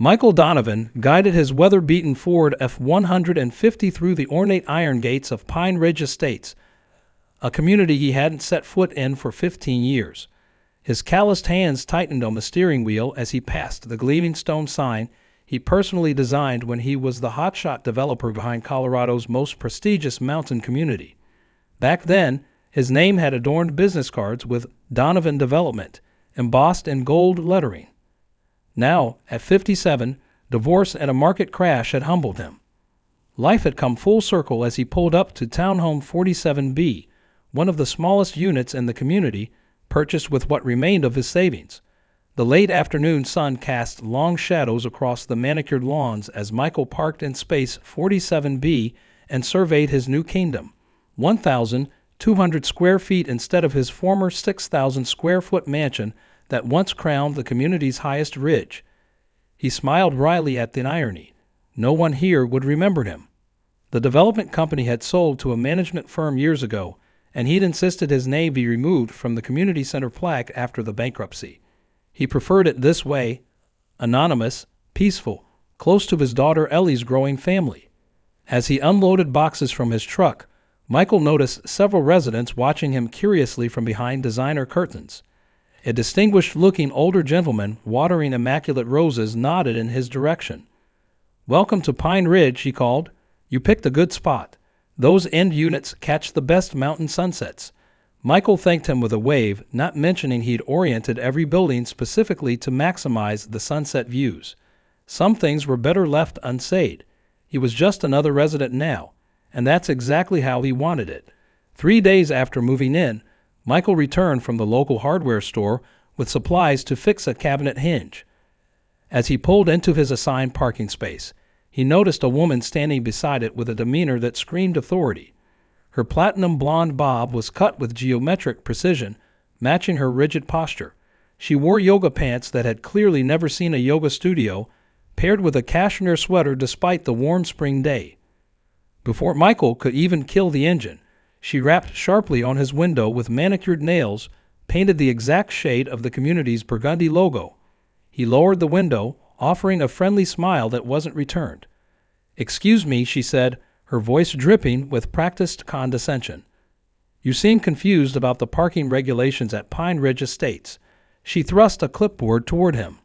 Michael Donovan guided his weather-beaten Ford F-150 through the ornate iron gates of Pine Ridge Estates, a community he hadn't set foot in for 15 years. His calloused hands tightened on the steering wheel as he passed the gleaming stone sign he personally designed when he was the hotshot developer behind Colorado's most prestigious mountain community. Back then, his name had adorned business cards with Donovan Development, embossed in gold lettering. Now, at 57, divorce and a market crash had humbled him. Life had come full circle as he pulled up to Townhome 47B, one of the smallest units in the community, purchased with what remained of his savings. The late afternoon sun cast long shadows across the manicured lawns as Michael parked in space 47B and surveyed his new kingdom, 1,200 square feet instead of his former 6,000 square foot mansion that once crowned the community's highest ridge. He smiled wryly at the irony. No one here would remember him. The development company had sold to a management firm years ago, and he'd insisted his name be removed from the community center plaque after the bankruptcy. He preferred it this way, anonymous, peaceful, close to his daughter Ellie's growing family. As he unloaded boxes from his truck, Michael noticed several residents watching him curiously from behind designer curtains. A distinguished-looking older gentleman watering immaculate roses nodded in his direction. "Welcome to Pine Ridge," he called. "You picked a good spot. Those end units catch the best mountain sunsets." Michael thanked him with a wave, not mentioning he'd oriented every building specifically to maximize the sunset views. Some things were better left unsaid. He was just another resident now, and that's exactly how he wanted it. 3 days after moving in, Michael returned from the local hardware store with supplies to fix a cabinet hinge. As he pulled into his assigned parking space, he noticed a woman standing beside it with a demeanor that screamed authority. Her platinum blonde bob was cut with geometric precision, matching her rigid posture. She wore yoga pants that had clearly never seen a yoga studio, paired with a cashmere sweater despite the warm spring day. Before Michael could even kill the engine, she rapped sharply on his window with manicured nails, painted the exact shade of the community's burgundy logo. He lowered the window, offering a friendly smile that wasn't returned. "Excuse me," she said, her voice dripping with practiced condescension. "You seem confused about the parking regulations at Pine Ridge Estates." She thrust a clipboard toward him.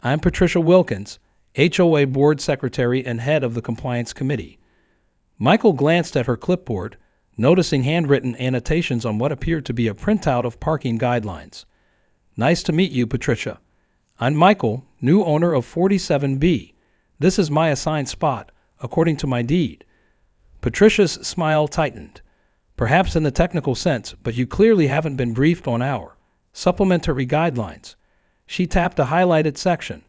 "I'm Patricia Wilkins, HOA Board Secretary and head of the Compliance Committee." Michael glanced at her clipboard, noticing handwritten annotations on what appeared to be a printout of parking guidelines. "Nice to meet you, Patricia. I'm Michael, new owner of 47B. This is my assigned spot, according to my deed." Patricia's smile tightened. "Perhaps in the technical sense, but you clearly haven't been briefed on our supplementary guidelines." She tapped a highlighted section.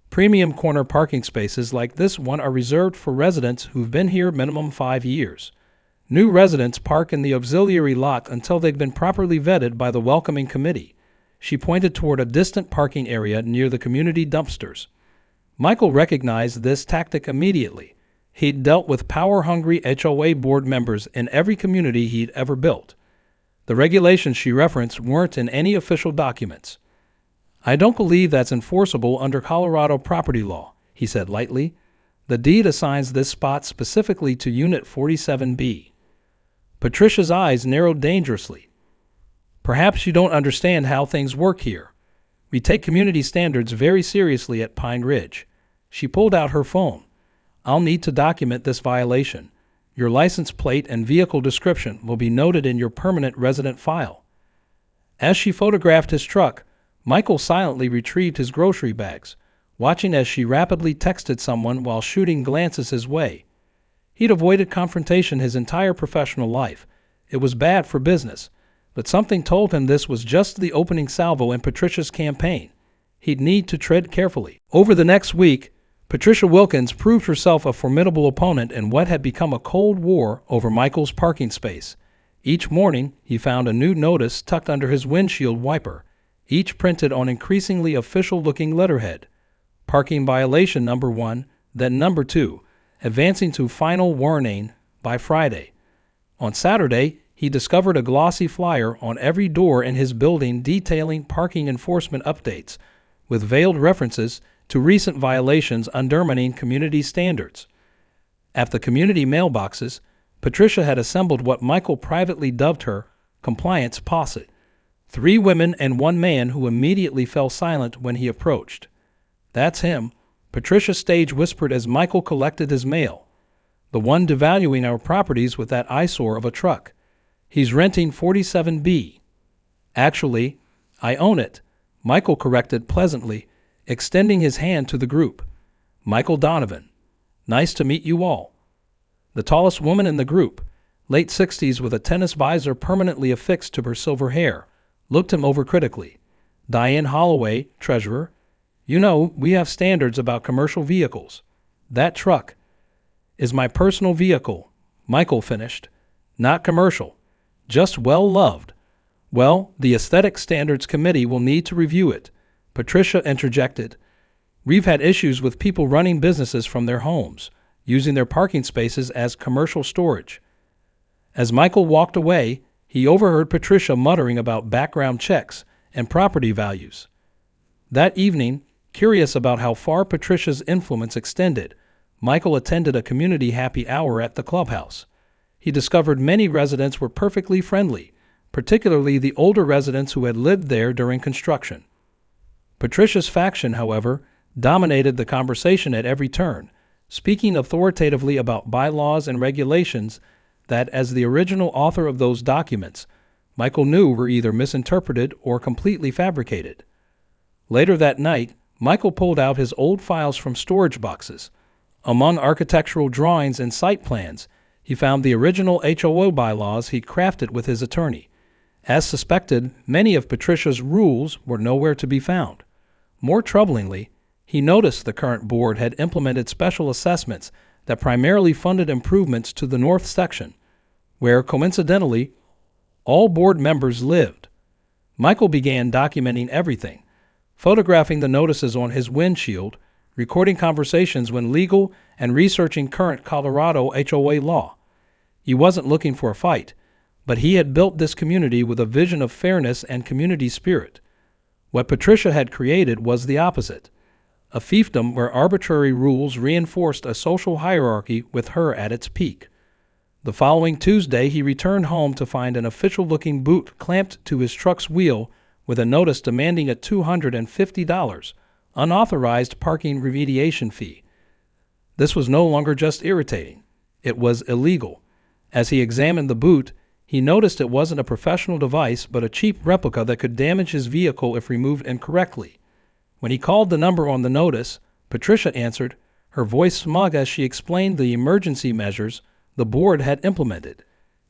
"Premium corner parking spaces like this one are reserved for residents who've been here minimum 5 years. New residents park in the auxiliary lot until they've been properly vetted by the welcoming committee." She pointed toward a distant parking area near the community dumpsters. Michael recognized this tactic immediately. He'd dealt with power-hungry HOA board members in every community he'd ever built. The regulations she referenced weren't in any official documents. "I don't believe that's enforceable under Colorado property law," he said lightly. "The deed assigns this spot specifically to Unit 47B. Patricia's eyes narrowed dangerously. "Perhaps you don't understand how things work here. We take community standards very seriously at Pine Ridge." She pulled out her phone. "I'll need to document this violation. Your license plate and vehicle description will be noted in your permanent resident file." As she photographed his truck, Michael silently retrieved his grocery bags, watching as she rapidly texted someone while shooting glances his way. He'd avoided confrontation his entire professional life. It was bad for business, but something told him this was just the opening salvo in Patricia's campaign. He'd need to tread carefully. Over the next week, Patricia Wilkins proved herself a formidable opponent in what had become a cold war over Michael's parking space. Each morning, he found a new notice tucked under his windshield wiper, each printed on increasingly official-looking letterhead. Parking violation number 1, then number 2, advancing to final warning by Friday. On Saturday, he discovered a glossy flyer on every door in his building detailing parking enforcement updates, with veiled references to recent violations undermining community standards. At the community mailboxes, Patricia had assembled what Michael privately dubbed her compliance posse, 3 women and 1 man who immediately fell silent when he approached. "That's him," Patricia stage whispered as Michael collected his mail. "The one devaluing our properties with that eyesore of a truck. He's renting 47B. "Actually, I own it," Michael corrected pleasantly, extending his hand to the group. "Michael Donovan. Nice to meet you all." The tallest woman in the group, late 60s with a tennis visor permanently affixed to her silver hair, looked him over critically. "Diane Holloway, treasurer. You know, we have standards about commercial vehicles. That truck is my personal vehicle," Michael finished. "Not commercial. Just well-loved." "Well, the Aesthetic Standards Committee will need to review it," Patricia interjected. "We've had issues with people running businesses from their homes, using their parking spaces as commercial storage." As Michael walked away, he overheard Patricia muttering about background checks and property values. That evening, curious about how far Patricia's influence extended, Michael attended a community happy hour at the clubhouse. He discovered many residents were perfectly friendly, particularly the older residents who had lived there during construction. Patricia's faction, however, dominated the conversation at every turn, speaking authoritatively about bylaws and regulations that, as the original author of those documents, Michael knew were either misinterpreted or completely fabricated. Later that night, Michael pulled out his old files from storage boxes. Among architectural drawings and site plans, he found the original HOA bylaws he'd crafted with his attorney. As suspected, many of Patricia's rules were nowhere to be found. More troublingly, he noticed the current board had implemented special assessments that primarily funded improvements to the north section, where, coincidentally, all board members lived. Michael began documenting everything, photographing the notices on his windshield, recording conversations when legal, and researching current Colorado HOA law. He wasn't looking for a fight, but he had built this community with a vision of fairness and community spirit. What Patricia had created was the opposite, a fiefdom where arbitrary rules reinforced a social hierarchy with her at its peak. The following Tuesday, he returned home to find an official-looking boot clamped to his truck's wheel with a notice demanding a $250 unauthorized parking remediation fee. This was no longer just irritating. It was illegal. As he examined the boot, he noticed it wasn't a professional device but a cheap replica that could damage his vehicle if removed incorrectly. When he called the number on the notice, Patricia answered, her voice smug as she explained the emergency measures the board had implemented.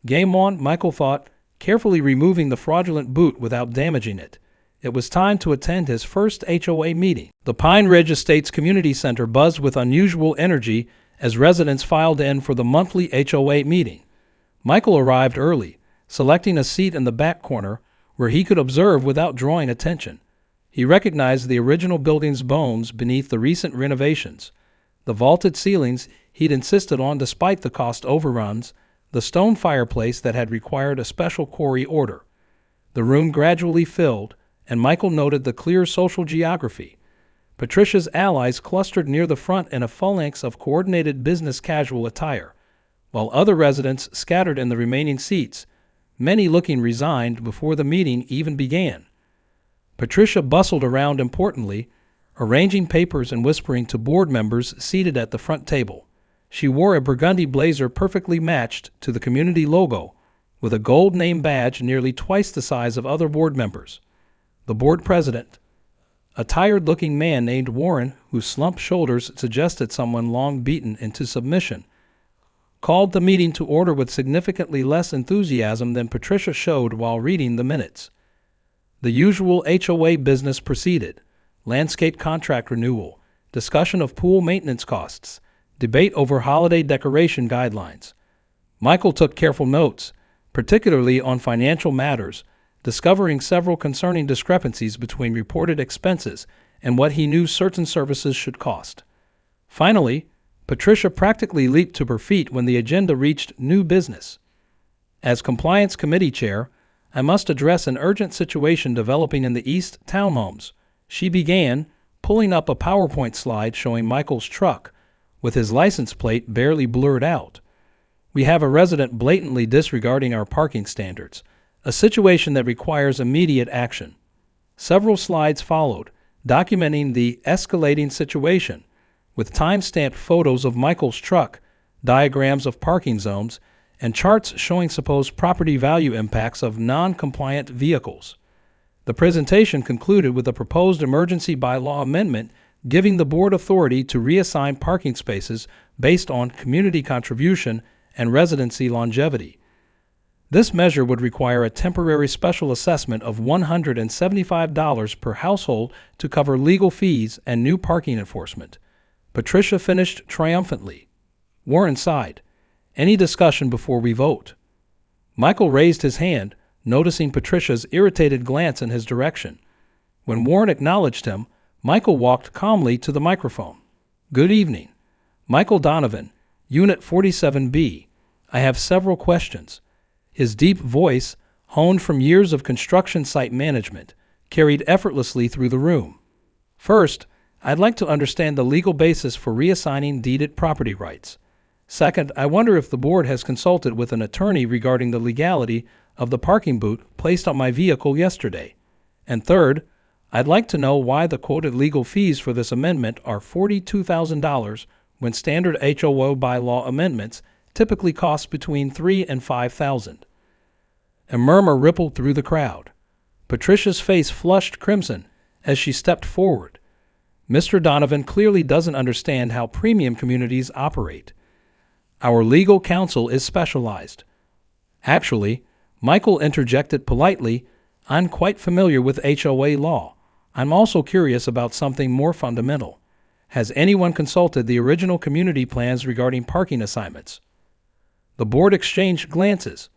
Game on, Michael thought, carefully removing the fraudulent boot without damaging it. It was time to attend his first HOA meeting. The Pine Ridge Estates Community Center buzzed with unusual energy as residents filed in for the monthly HOA meeting. Michael arrived early, selecting a seat in the back corner where he could observe without drawing attention. He recognized the original building's bones beneath the recent renovations. The vaulted ceilings he'd insisted on despite the cost overruns, the stone fireplace that had required a special quarry order. The room gradually filled, and Michael noted the clear social geography. Patricia's allies clustered near the front in a phalanx of coordinated business casual attire, while other residents scattered in the remaining seats, many looking resigned before the meeting even began. Patricia bustled around importantly, arranging papers and whispering to board members seated at the front table. She wore a burgundy blazer perfectly matched to the community logo, with a gold name badge nearly twice the size of other board members. The board president, a tired-looking man named Warren, whose slumped shoulders suggested someone long beaten into submission, called the meeting to order with significantly less enthusiasm than Patricia showed while reading the minutes. The usual HOA business proceeded: landscape contract renewal, discussion of pool maintenance costs, debate over holiday decoration guidelines. Michael took careful notes, particularly on financial matters, discovering several concerning discrepancies between reported expenses and what he knew certain services should cost. Finally, Patricia practically leaped to her feet when the agenda reached new business. As Compliance Committee Chair, I must address an urgent situation developing in the East Townhomes, she began, pulling up a PowerPoint slide showing Michael's truck, with his license plate barely blurred out. We have a resident blatantly disregarding our parking standards, a situation that requires immediate action. Several slides followed, documenting the escalating situation, with time-stamped photos of Michael's truck, diagrams of parking zones, and charts showing supposed property value impacts of non-compliant vehicles. The presentation concluded with a proposed emergency bylaw amendment giving the board authority to reassign parking spaces based on community contribution and residency longevity. This measure would require a temporary special assessment of $175 per household to cover legal fees and new parking enforcement. Patricia finished triumphantly. Warren sighed. Any discussion before we vote? Michael raised his hand, noticing Patricia's irritated glance in his direction. When Warren acknowledged him, Michael walked calmly to the microphone. Good evening. Michael Donovan, Unit 47B. I have several questions. His deep voice, honed from years of construction site management, carried effortlessly through the room. First, I'd like to understand the legal basis for reassigning deeded property rights. Second, I wonder if the board has consulted with an attorney regarding the legality of the parking boot placed on my vehicle yesterday. And third, I'd like to know why the quoted legal fees for this amendment are $42,000 when standard HOA bylaw amendments typically cost between $3,000 and $5,000. A murmur rippled through the crowd. Patricia's face flushed crimson as she stepped forward. Mr. Donovan clearly doesn't understand how premium communities operate. Our legal counsel is specialized. Actually, Michael interjected politely, I'm quite familiar with HOA law. I'm also curious about something more fundamental. Has anyone consulted the original community plans regarding parking assignments? The board exchanged glances.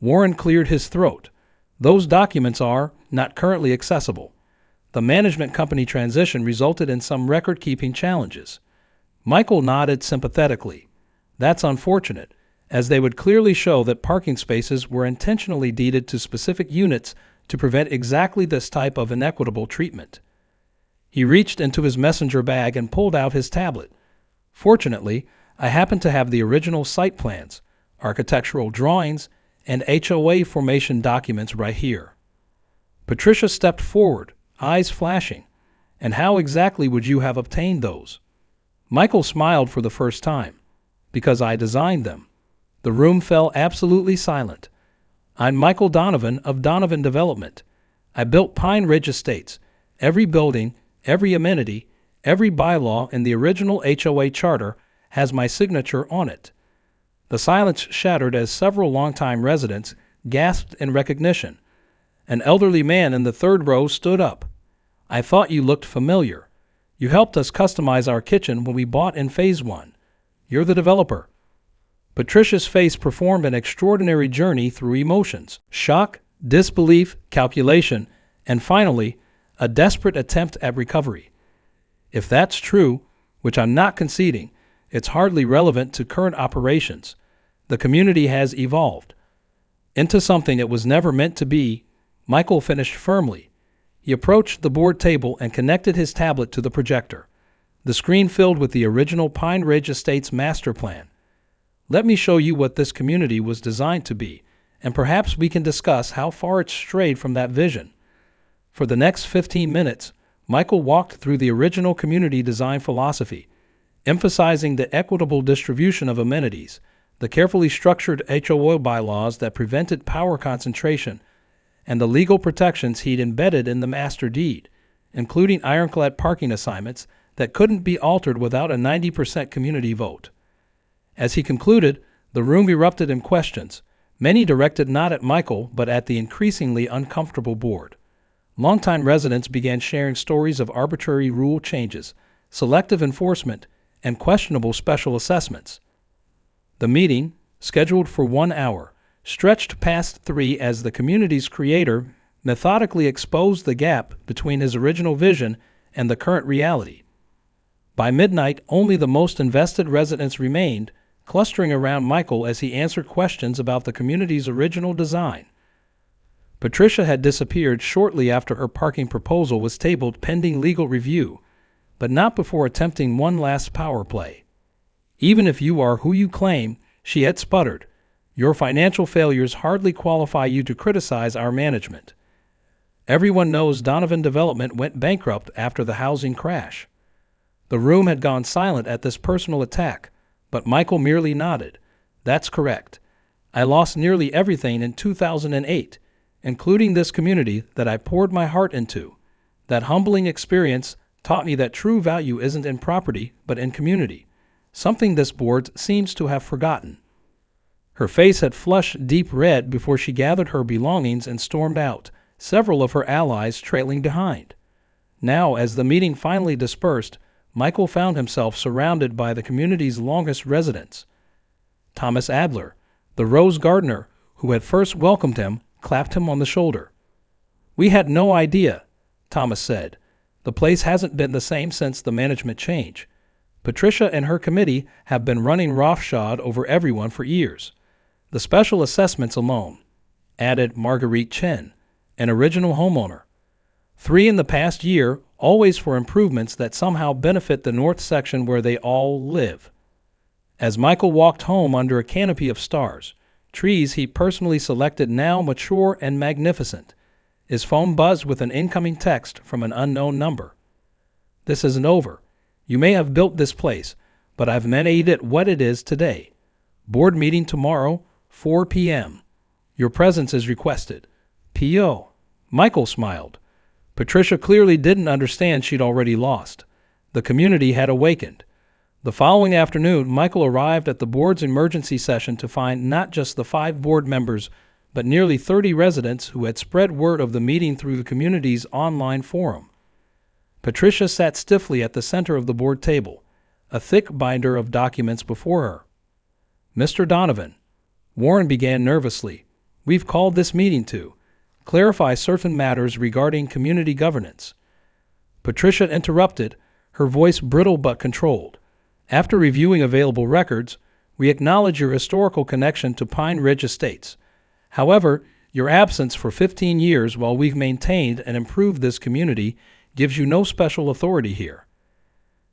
Warren cleared his throat. Those documents are not currently accessible. The management company transition resulted in some record-keeping challenges. Michael nodded sympathetically. That's unfortunate, as they would clearly show that parking spaces were intentionally deeded to specific units to prevent exactly this type of inequitable treatment. He reached into his messenger bag and pulled out his tablet. Fortunately, I happen to have the original site plans, architectural drawings, and HOA formation documents right here. Patricia stepped forward, eyes flashing. And how exactly would you have obtained those? Michael smiled for the first time. Because I designed them. The room fell absolutely silent. I'm Michael Donovan of Donovan Development. I built Pine Ridge Estates. Every building, every amenity, every bylaw in the original HOA charter has my signature on it. The silence shattered as several longtime residents gasped in recognition. An elderly man in the third row stood up. I thought you looked familiar. You helped us customize our kitchen when we bought in Phase 1. You're the developer. Patricia's face performed an extraordinary journey through emotions: shock, disbelief, calculation, and finally, a desperate attempt at recovery. If that's true, which I'm not conceding, it's hardly relevant to current operations. The community has evolved into something it was never meant to be. Michael finished firmly. He approached the board table and connected his tablet to the projector. The screen filled with the original Pine Ridge Estates master plan. Let me show you what this community was designed to be, and perhaps we can discuss how far it strayed from that vision. For the next 15 minutes, Michael walked through the original community design philosophy, emphasizing the equitable distribution of amenities, the carefully structured HOA bylaws that prevented power concentration, and the legal protections he'd embedded in the master deed, including ironclad parking assignments that couldn't be altered without a 90% community vote. As he concluded, the room erupted in questions, many directed not at Michael but at the increasingly uncomfortable board. Longtime residents began sharing stories of arbitrary rule changes, selective enforcement, and questionable special assessments. The meeting, scheduled for 1 hour, stretched past 3 as the community's creator methodically exposed the gap between his original vision and the current reality. By midnight, only the most invested residents remained, clustering around Michael as he answered questions about the community's original design. Patricia had disappeared shortly after her parking proposal was tabled pending legal review, but not before attempting one last power play. "Even if you are who you claim," she had sputtered, "your financial failures hardly qualify you to criticize our management. Everyone knows Donovan Development went bankrupt after the housing crash." The room had gone silent at this personal attack, but Michael merely nodded. "That's correct. I lost nearly everything in 2008, including this community that I poured my heart into. That humbling experience taught me that true value isn't in property, but in community, something this board seems to have forgotten." Her face had flushed deep red before she gathered her belongings and stormed out, several of her allies trailing behind. Now, as the meeting finally dispersed, Michael found himself surrounded by the community's longest residents. Thomas Adler, the rose gardener who had first welcomed him, clapped him on the shoulder. "We had no idea," Thomas said. "The place hasn't been the same since the management change. Patricia and her committee have been running roughshod over everyone for years. The special assessments alone," added Marguerite Chen, an original homeowner. "3 in the past year, always for improvements that somehow benefit the north section where they all live." As Michael walked home under a canopy of stars, trees he personally selected now mature and magnificent, his phone buzzed with an incoming text from an unknown number. "This isn't over. You may have built this place, but I've made it what it is today. Board meeting tomorrow, 4 p.m. Your presence is requested. P.O." Michael smiled. Patricia clearly didn't understand she'd already lost. The community had awakened. The following afternoon, Michael arrived at the board's emergency session to find not just the 5 board members, but nearly 30 residents who had spread word of the meeting through the community's online forum. Patricia sat stiffly at the center of the board table, a thick binder of documents before her. "Mr. Donovan," Warren began nervously, "we've called this meeting to clarify certain matters regarding community governance." Patricia interrupted, her voice brittle but controlled. "After reviewing available records, we acknowledge your historical connection to Pine Ridge Estates. However, your absence for 15 years while we've maintained and improved this community gives you no special authority here."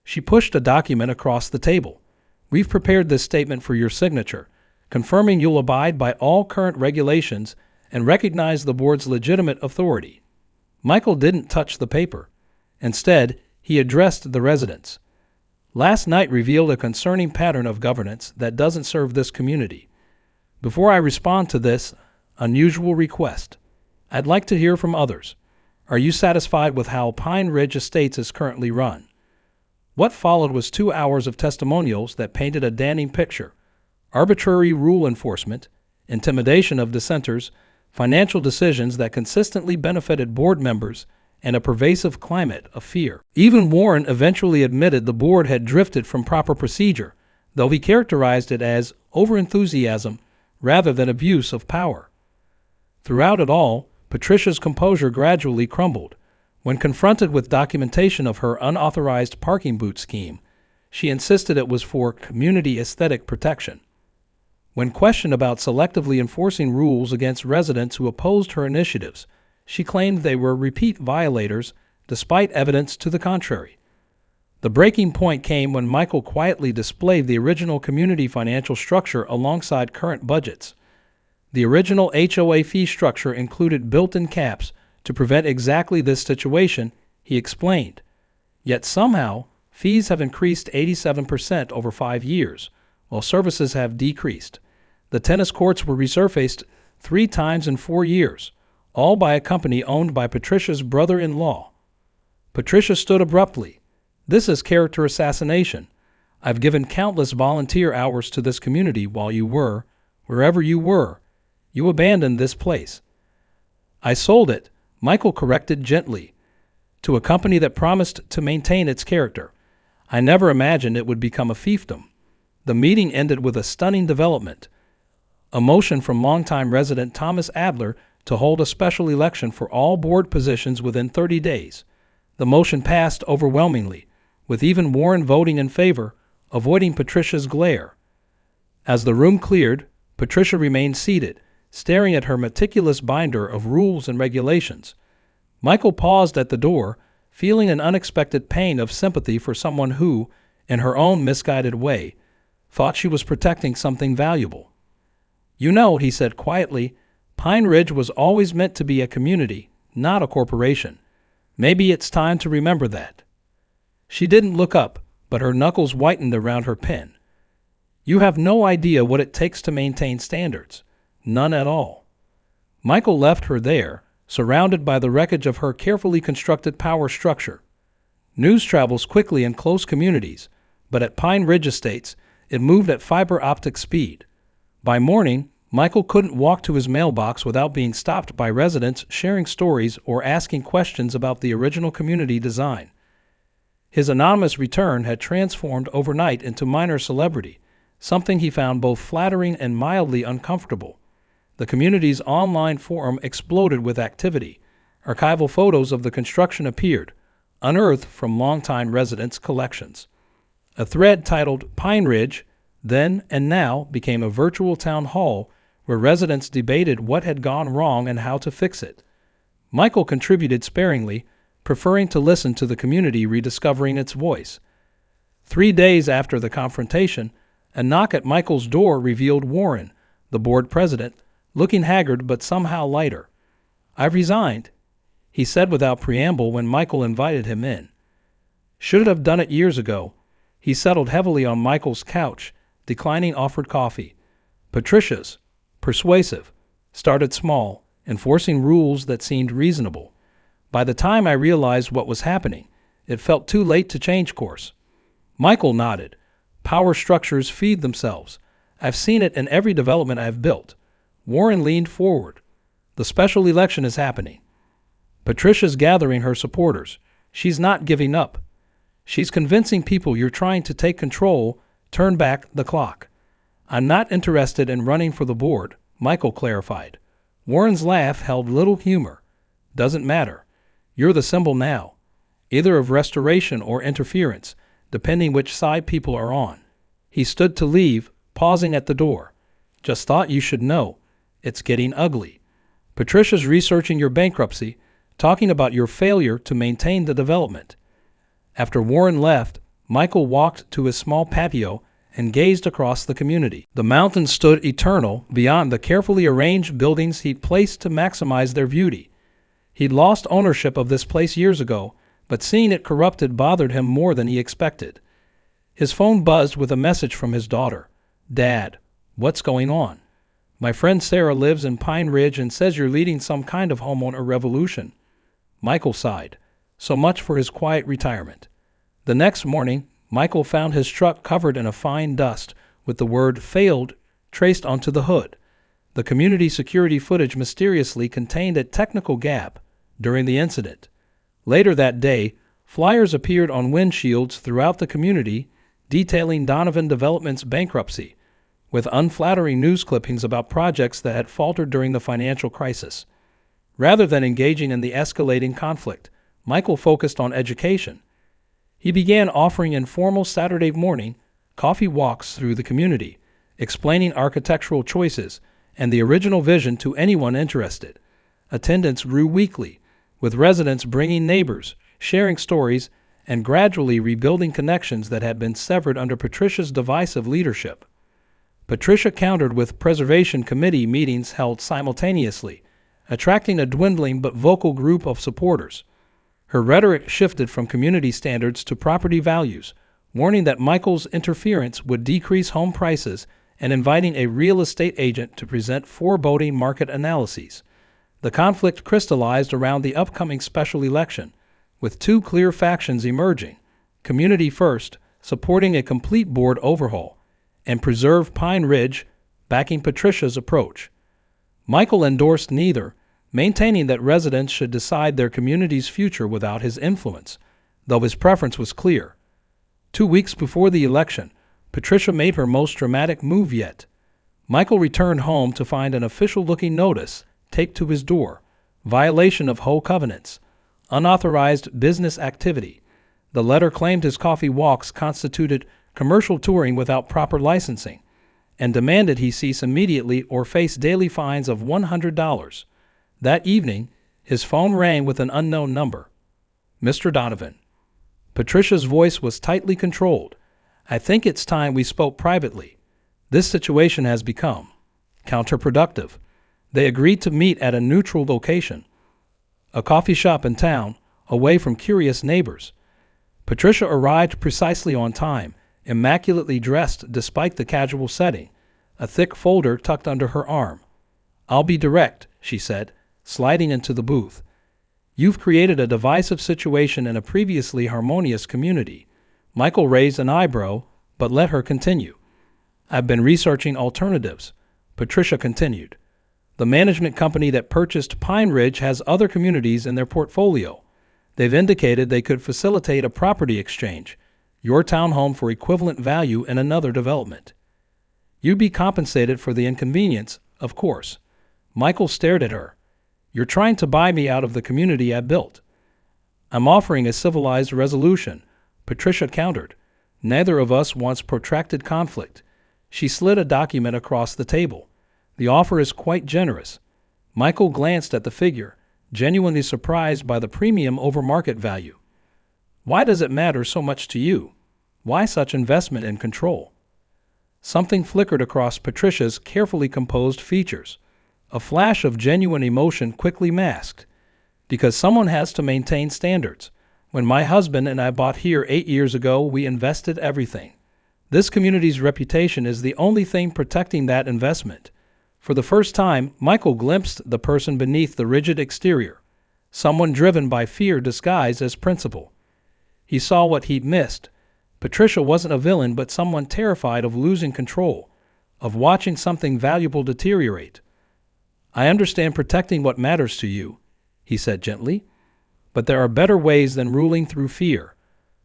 She pushed a document across the table. "We've prepared this statement for your signature, confirming you'll abide by all current regulations and recognize the board's legitimate authority." Michael didn't touch the paper. Instead, he addressed the residents. "Last night revealed a concerning pattern of governance that doesn't serve this community. Before I respond to this unusual request, I'd like to hear from others. Are you satisfied with how Pine Ridge Estates is currently run?" What followed was 2 hours of testimonials that painted a damning picture: arbitrary rule enforcement, intimidation of dissenters, financial decisions that consistently benefited board members, and a pervasive climate of fear. Even Warren eventually admitted the board had drifted from proper procedure, though he characterized it as overenthusiasm rather than abuse of power. Throughout it all, Patricia's composure gradually crumbled. When confronted with documentation of her unauthorized parking boot scheme, she insisted it was for community aesthetic protection. When questioned about selectively enforcing rules against residents who opposed her initiatives, she claimed they were repeat violators despite evidence to the contrary. The breaking point came when Michael quietly displayed the original community financial structure alongside current budgets. The original HOA fee structure included built-in caps to prevent exactly this situation, he explained. Yet somehow, fees have increased 87% over 5 years, while services have decreased. The tennis courts were resurfaced 3 times in 4 years, all by a company owned by Patricia's brother-in-law. Patricia stood abruptly. "This is character assassination. I've given countless volunteer hours to this community while you were, wherever you were. You abandoned this place." "I sold it," Michael corrected gently, "to a company that promised to maintain its character. I never imagined it would become a fiefdom." The meeting ended with a stunning development: a motion from longtime resident Thomas Adler to hold a special election for all board positions within 30 days. The motion passed overwhelmingly, with even Warren voting in favor, avoiding Patricia's glare. As the room cleared, Patricia remained seated, staring at her meticulous binder of rules and regulations. Michael paused at the door, feeling an unexpected pain of sympathy for someone who, in her own misguided way, thought she was protecting something valuable. "You know," he said quietly, "Pine Ridge was always meant to be a community, not a corporation. Maybe it's time to remember that." She didn't look up, but her knuckles whitened around her pen. "You have no idea what it takes to maintain standards. None at all." Michael left her there, surrounded by the wreckage of her carefully constructed power structure. News travels quickly in close communities, but at Pine Ridge Estates, it moved at fiber optic speed. By morning, Michael couldn't walk to his mailbox without being stopped by residents sharing stories or asking questions about the original community design. His anonymous return had transformed overnight into minor celebrity, something he found both flattering and mildly uncomfortable. The community's online forum exploded with activity. Archival photos of the construction appeared, unearthed from longtime residents' collections. A thread titled Pine Ridge, Then and Now became a virtual town hall where residents debated what had gone wrong and how to fix it. Michael contributed sparingly, preferring to listen to the community rediscovering its voice. 3 days after the confrontation, a knock at Michael's door revealed Warren, the board president, looking haggard but somehow lighter. "I've resigned," he said without preamble when Michael invited him in. Should have done it years ago. He settled heavily on Michael's couch, declining offered coffee. Patricia's, persuasive, started small, enforcing rules that seemed reasonable. By the time I realized what was happening, it felt too late to change course. Michael nodded. "Power structures feed themselves. I've seen it in every development I've built." Warren leaned forward. "The special election is happening. Patricia's gathering her supporters. She's not giving up. She's convincing people you're trying to take control, turn back the clock." "I'm not interested in running for the board," Michael clarified. Warren's laugh held little humor. "Doesn't matter. You're the symbol now, either of restoration or interference, depending which side people are on." He stood to leave, pausing at the door. "Just thought you should know. It's getting ugly. Patricia's researching your bankruptcy, talking about your failure to maintain the development." After Warren left, Michael walked to his small patio and gazed across the community. The mountains stood eternal beyond the carefully arranged buildings he'd placed to maximize their beauty. He'd lost ownership of this place years ago, but seeing it corrupted bothered him more than he expected. His phone buzzed with a message from his daughter. "Dad, what's going on? My friend Sarah lives in Pine Ridge and says you're leading some kind of homeowner revolution." Michael sighed. So much for his quiet retirement. The next morning, Michael found his truck covered in a fine dust with the word "failed" traced onto the hood. The community security footage mysteriously contained a technical gap during the incident. Later that day, flyers appeared on windshields throughout the community detailing Donovan Development's bankruptcy, with unflattering news clippings about projects that had faltered during the financial crisis. Rather than engaging in the escalating conflict, Michael focused on education. He began offering informal Saturday morning coffee walks through the community, explaining architectural choices and the original vision to anyone interested. Attendance grew weekly, with residents bringing neighbors, sharing stories, and gradually rebuilding connections that had been severed under Patricia's divisive leadership. Patricia countered with preservation committee meetings held simultaneously, attracting a dwindling but vocal group of supporters. Her rhetoric shifted from community standards to property values, warning that Michael's interference would decrease home prices and inviting a real estate agent to present foreboding market analyses. The conflict crystallized around the upcoming special election, with two clear factions emerging: Community First, supporting a complete board overhaul, and Preserve Pine Ridge, backing Patricia's approach. Michael endorsed neither, maintaining that residents should decide their community's future without his influence, though his preference was clear. 2 weeks before the election, Patricia made her most dramatic move yet. Michael returned home to find an official-looking notice taped to his door: violation of Hoe covenants, unauthorized business activity. The letter claimed his coffee walks constituted commercial touring without proper licensing, and demanded he cease immediately or face daily fines of $100. That evening, his phone rang with an unknown number. Mr. Donovan. Patricia's voice was tightly controlled. I think it's time we spoke privately. This situation has become counterproductive. They agreed to meet at a neutral location, a coffee shop in town, away from curious neighbors. Patricia arrived precisely on time, immaculately dressed despite the casual setting, a thick folder tucked under her arm. I'll be direct, she said, sliding into the booth. You've created a divisive situation in a previously harmonious community. Michael raised an eyebrow, but let her continue. I've been researching alternatives, Patricia continued. The management company that purchased Pine Ridge has other communities in their portfolio. They've indicated they could facilitate a property exchange, your townhome for equivalent value in another development. You'd be compensated for the inconvenience, of course. Michael stared at her. You're trying to buy me out of the community I built. I'm offering a civilized resolution, Patricia countered. Neither of us wants protracted conflict. She slid a document across the table. The offer is quite generous. Michael glanced at the figure, genuinely surprised by the premium over market value. Why does it matter so much to you? Why such investment in control? Something flickered across Patricia's carefully composed features. A flash of genuine emotion quickly masked. Because someone has to maintain standards. When my husband and I bought here 8 years ago, we invested everything. This community's reputation is the only thing protecting that investment. For the first time, Michael glimpsed the person beneath the rigid exterior, someone driven by fear disguised as principle. He saw what he'd missed. Patricia wasn't a villain, but someone terrified of losing control, of watching something valuable deteriorate. I understand protecting what matters to you, he said gently, but there are better ways than ruling through fear.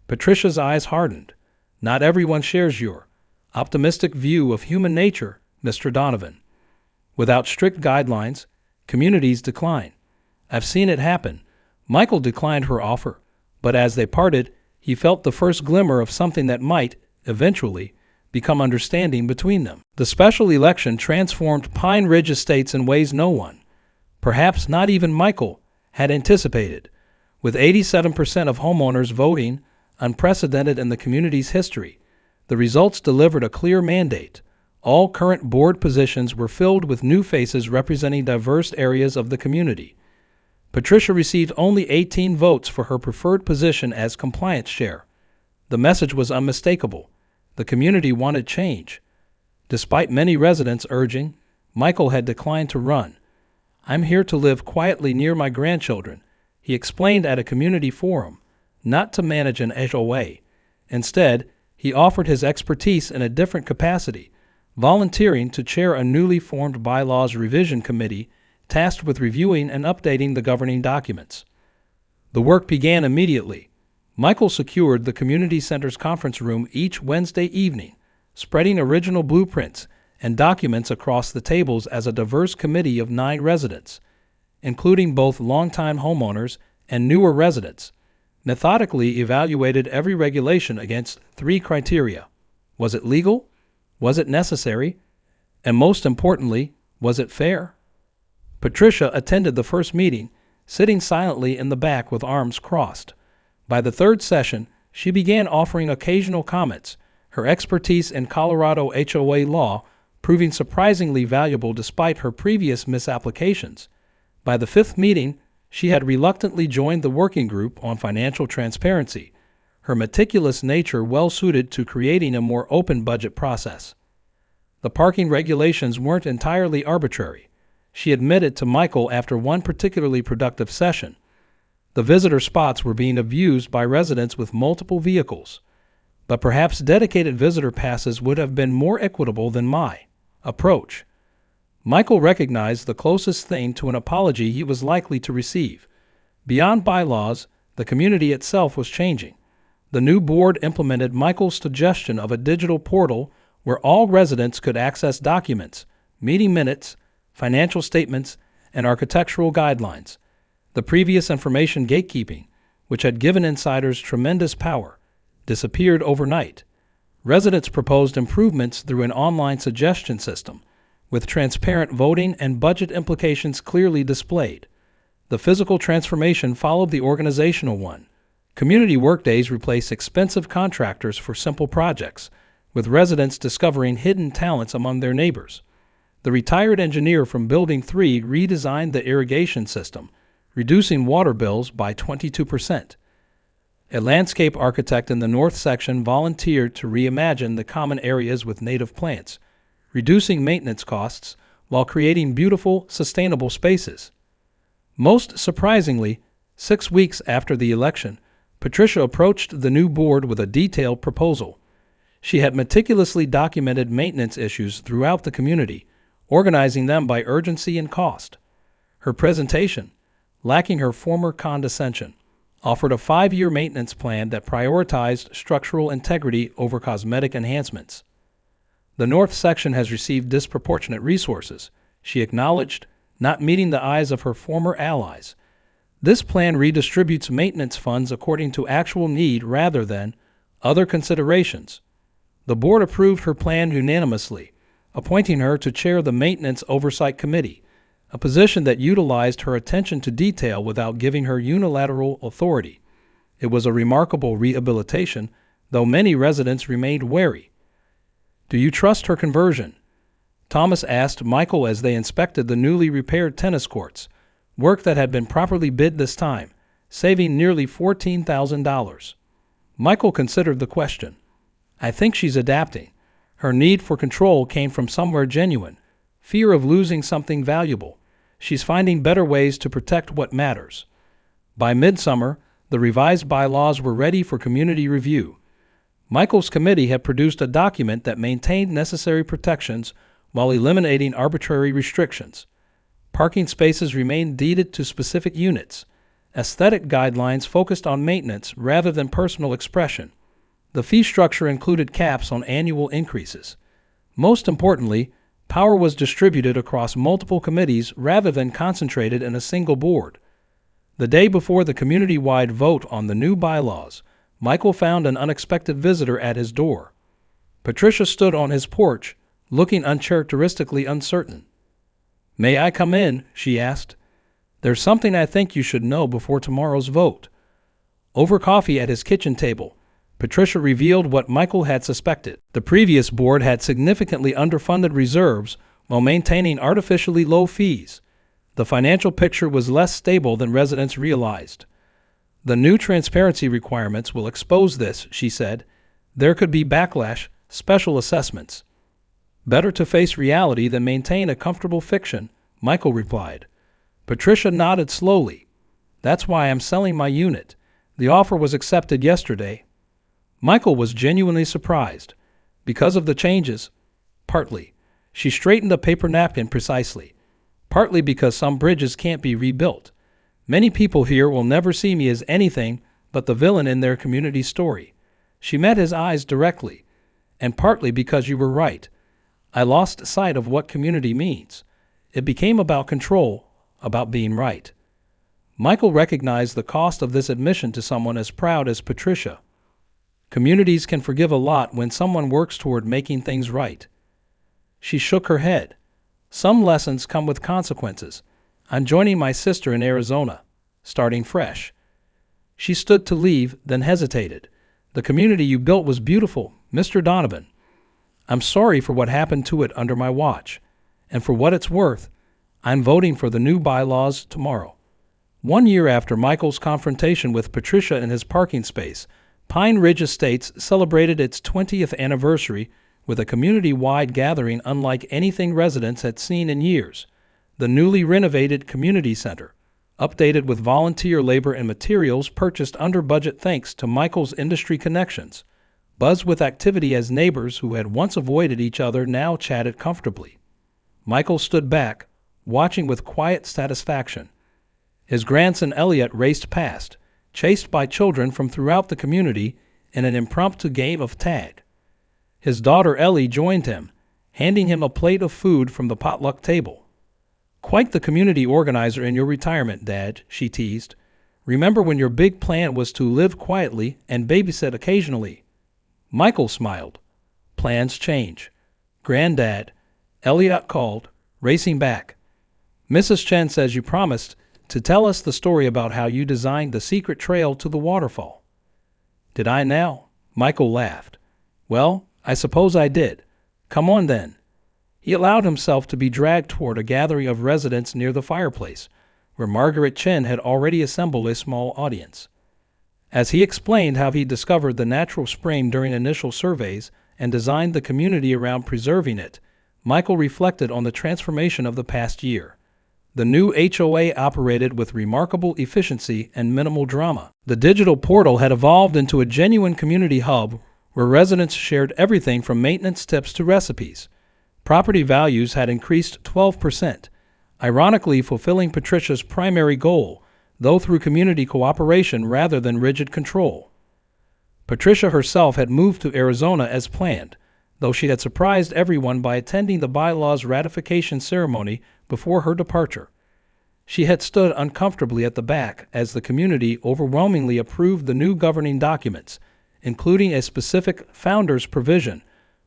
Patricia's eyes hardened. Not everyone shares your optimistic view of human nature, Mr. Donovan. Without strict guidelines, communities decline. I've seen it happen. Michael declined her offer, but as they parted, he felt the first glimmer of something that might, eventually, become understanding between them. The special election transformed Pine Ridge Estates in ways no one, perhaps not even Michael, had anticipated. With 87% of homeowners voting, unprecedented in the community's history, the results delivered a clear mandate. All current board positions were filled with new faces representing diverse areas of the community. Patricia received only 18 votes for her preferred position as compliance chair. The message was unmistakable. The community wanted change. Despite many residents urging, Michael had declined to run. I'm here to live quietly near my grandchildren, he explained at a community forum, not to manage an HOA. Instead, he offered his expertise in a different capacity, volunteering to chair a newly formed bylaws revision committee tasked with reviewing and updating the governing documents. The work began immediately. Michael secured the community center's conference room each Wednesday evening, spreading original blueprints and documents across the tables as a diverse committee of 9 residents, including both longtime homeowners and newer residents, methodically evaluated every regulation against 3 criteria. Was it legal? Was it necessary? And most importantly, was it fair? Patricia attended the first meeting, sitting silently in the back with arms crossed. By the 3rd session, she began offering occasional comments, her expertise in Colorado HOA law proving surprisingly valuable despite her previous misapplications. By the 5th meeting, she had reluctantly joined the working group on financial transparency, her meticulous nature well suited to creating a more open budget process. The parking regulations weren't entirely arbitrary, she admitted to Michael after one particularly productive session. The visitor spots were being abused by residents with multiple vehicles, but perhaps dedicated visitor passes would have been more equitable than my approach. Michael recognized the closest thing to an apology he was likely to receive. Beyond bylaws, the community itself was changing. The new board implemented Michael's suggestion of a digital portal where all residents could access documents, meeting minutes, financial statements, and architectural guidelines. The previous information gatekeeping, which had given insiders tremendous power, disappeared overnight. Residents proposed improvements through an online suggestion system, with transparent voting and budget implications clearly displayed. The physical transformation followed the organizational one. Community workdays replace expensive contractors for simple projects, with residents discovering hidden talents among their neighbors. The retired engineer from Building 3 redesigned the irrigation system, reducing water bills by 22%. A landscape architect in the north section volunteered to reimagine the common areas with native plants, reducing maintenance costs while creating beautiful, sustainable spaces. Most surprisingly, 6 weeks after the election, Patricia approached the new board with a detailed proposal. She had meticulously documented maintenance issues throughout the community, organizing them by urgency and cost. Her presentation, lacking her former condescension, offered a 5-year maintenance plan that prioritized structural integrity over cosmetic enhancements. The north section has received disproportionate resources, she acknowledged, not meeting the eyes of her former allies. This plan redistributes maintenance funds according to actual need rather than other considerations. The board approved her plan unanimously, appointing her to chair the Maintenance Oversight Committee, a position that utilized her attention to detail without giving her unilateral authority. It was a remarkable rehabilitation, though many residents remained wary. "Do you trust her conversion?" Thomas asked Michael as they inspected the newly repaired tennis courts, work that had been properly bid this time, saving nearly $14,000. Michael considered the question. "I think she's adapting. Her need for control came from somewhere genuine, fear of losing something valuable. She's finding better ways to protect what matters." By midsummer, the revised bylaws were ready for community review. Michael's committee had produced a document that maintained necessary protections while eliminating arbitrary restrictions. Parking spaces remained deeded to specific units. Aesthetic guidelines focused on maintenance rather than personal expression. The fee structure included caps on annual increases. Most importantly, power was distributed across multiple committees rather than concentrated in a single board. The day before the community-wide vote on the new bylaws, Michael found an unexpected visitor at his door. Patricia stood on his porch, looking uncharacteristically uncertain. "May I come in?" she asked. "There's something I think you should know before tomorrow's vote." Over coffee at his kitchen table, Patricia revealed what Michael had suspected. The previous board had significantly underfunded reserves while maintaining artificially low fees. The financial picture was less stable than residents realized. "The new transparency requirements will expose this," she said. "There could be backlash, special assessments." "Better to face reality than maintain a comfortable fiction," Michael replied. Patricia nodded slowly. "That's why I'm selling my unit. The offer was accepted yesterday." Michael was genuinely surprised. "Because of the changes?" "Partly." She straightened a paper napkin precisely. "Partly because some bridges can't be rebuilt. Many people here will never see me as anything but the villain in their community story." She met his eyes directly. "And partly because you were right. I lost sight of what community means. It became about control, about being right." Michael recognized the cost of this admission to someone as proud as Patricia. Communities can forgive a lot when someone works toward making things right. She shook her head. "Some lessons come with consequences. I'm joining my sister in Arizona, starting fresh." She stood to leave, then hesitated. "The community you built was beautiful, Mr. Donovan. I'm sorry for what happened to it under my watch. And for what it's worth, I'm voting for the new bylaws tomorrow." 1 year after Michael's confrontation with Patricia in his parking space, Pine Ridge Estates celebrated its 20th anniversary with a community-wide gathering unlike anything residents had seen in years. The newly renovated community center, updated with volunteer labor and materials purchased under budget thanks to Michael's industry connections, buzzed with activity as neighbors who had once avoided each other now chatted comfortably. Michael stood back, watching with quiet satisfaction. His grandson Elliot raced past, chased by children from throughout the community in an impromptu game of tag. His daughter Ellie joined him, handing him a plate of food from the potluck table. "Quite the community organizer in your retirement, Dad," she teased. "Remember when your big plan was to live quietly and babysit occasionally?" Michael smiled. "Plans change." "Granddad," Elliot called, racing back. "Mrs. Chen says you promised to tell us the story about how you designed the secret trail to the waterfall." Did I now? Michael laughed. Well, I suppose I did. Come on then. He allowed himself to be dragged toward a gathering of residents near the fireplace, where Margaret Chin had already assembled a small audience. As he explained how he discovered the natural spring during initial surveys and designed the community around preserving it, Michael reflected on the transformation of the past year. The new HOA operated with remarkable efficiency and minimal drama. The digital portal had evolved into a genuine community hub where residents shared everything from maintenance tips to recipes. Property values had increased 12%, ironically fulfilling Patricia's primary goal, though through community cooperation rather than rigid control. Patricia herself had moved to Arizona as planned, though she had surprised everyone by attending the bylaws ratification ceremony before her departure. She had stood uncomfortably at the back as the community overwhelmingly approved the new governing documents, including a specific founder's provision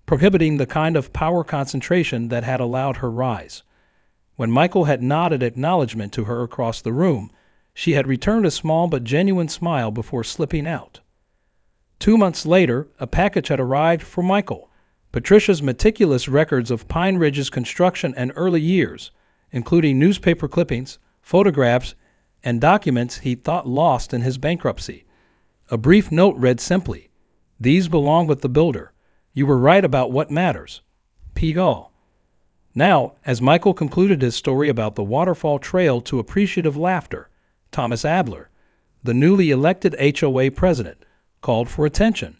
prohibiting the kind of power concentration that had allowed her rise. When Michael had nodded acknowledgement to her across the room, she had returned a small but genuine smile before slipping out. 2 months later, a package had arrived for Michael, Patricia's meticulous records of Pine Ridge's construction and early years, including newspaper clippings, photographs, and documents he thought lost in his bankruptcy. A brief note read simply, "These belong with the builder. You were right about what matters. P. Gall." Now, as Michael concluded his story about the waterfall trail to appreciative laughter, Thomas Adler, the newly elected HOA president, called for attention.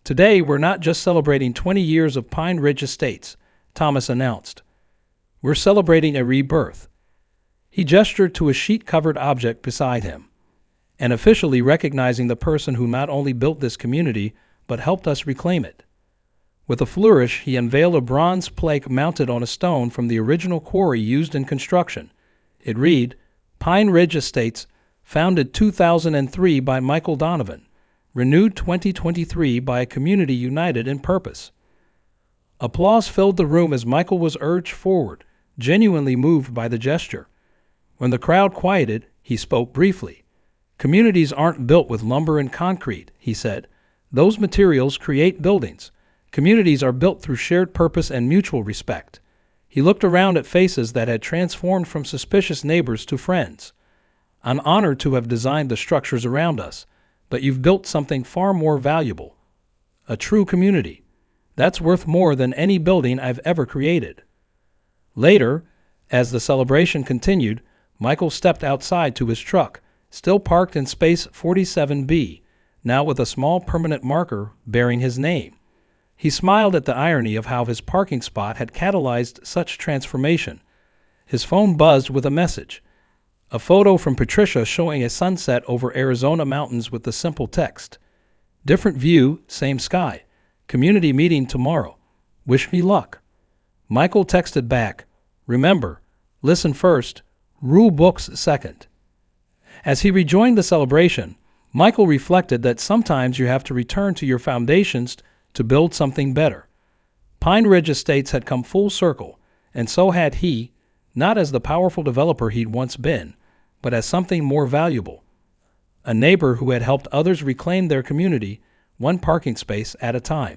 "Today, we're not just celebrating 20 years of Pine Ridge Estates," Thomas announced. "We're celebrating a rebirth." He gestured to a sheet-covered object beside him, and officially recognizing the person who not only built this community, but helped us reclaim it. With a flourish, he unveiled a bronze plaque mounted on a stone from the original quarry used in construction. It read, "Pine Ridge Estates, founded 2003 by Michael Donovan, renewed 2023 by a community united in purpose." Applause filled the room as Michael was urged forward, genuinely moved by the gesture. When the crowd quieted, he spoke briefly. "Communities aren't built with lumber and concrete," he said. "Those materials create buildings. Communities are built through shared purpose and mutual respect." He looked around at faces that had transformed from suspicious neighbors to friends. "I'm honored to have designed the structures around us, but you've built something far more valuable. A true community. That's worth more than any building I've ever created." Later, as the celebration continued, Michael stepped outside to his truck, still parked in space 47B, now with a small permanent marker bearing his name. He smiled at the irony of how his parking spot had catalyzed such transformation. His phone buzzed with a message, a photo from Patricia showing a sunset over Arizona mountains with the simple text, "Different view, same sky. Community meeting tomorrow. Wish me luck." Michael texted back, "Remember, listen first, rule books second." As he rejoined the celebration, Michael reflected that sometimes you have to return to your foundations to build something better. Pine Ridge Estates had come full circle, and so had he, not as the powerful developer he'd once been, but as something more valuable, a neighbor who had helped others reclaim their community, one parking space at a time.